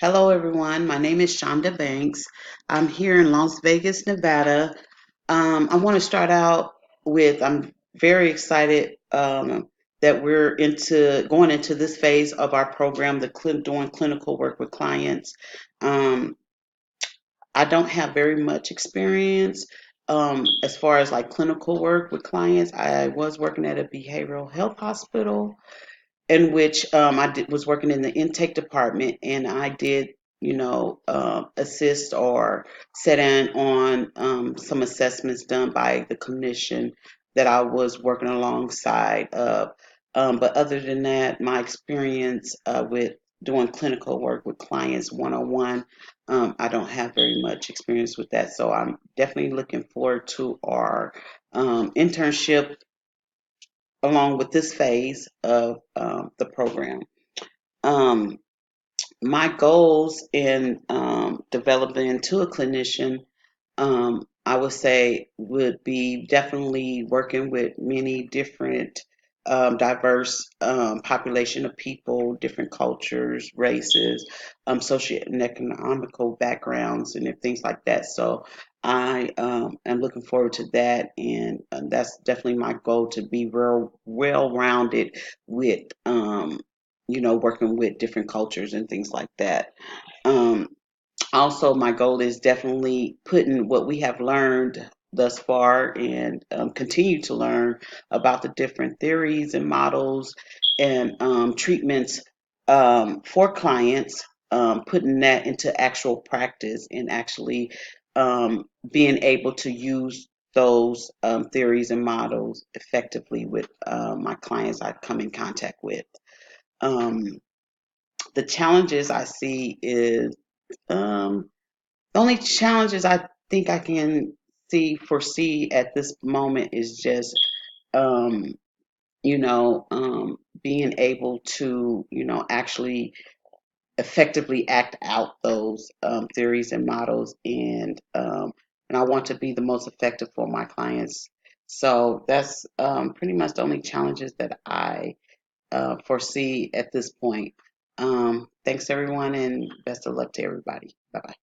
Hello, everyone. My name is Shonda Banks. I'm here in Las Vegas, Nevada. I want to start out with I'm very excited that we're into going into this phase of our program, doing clinical work with clients. Um, I don't have very much experience as far as like clinical work with clients. I was working at a behavioral health hospital in which was working in the intake department, and I did, assist or set in on some assessments done by the clinician that I was working alongside of. But other than that, my experience with doing clinical work with clients one on one, I don't have very much experience with that. So I'm definitely looking forward to our internship along with this phase of the program. Um, my goals in developing into a clinician, I would say, would be definitely working with many different diverse population of people, different cultures, races, socio and economical backgrounds, and things like that. So I am looking forward to that, and that's definitely my goal to be real well rounded with working with different cultures and things like that. Um, Also, my goal is definitely putting what we have learned thus far and continue to learn about the different theories and models and treatments for clients, putting that into actual practice and actually being able to use those theories and models effectively with my clients I come in contact with. Um, the challenges I see is um, the only challenges I think I can foresee at this moment is just, um, being able to, actually effectively act out those theories and models, and I want to be the most effective for my clients. So that's pretty much the only challenges that I foresee at this point. Thanks everyone, and best of luck to everybody. Bye bye.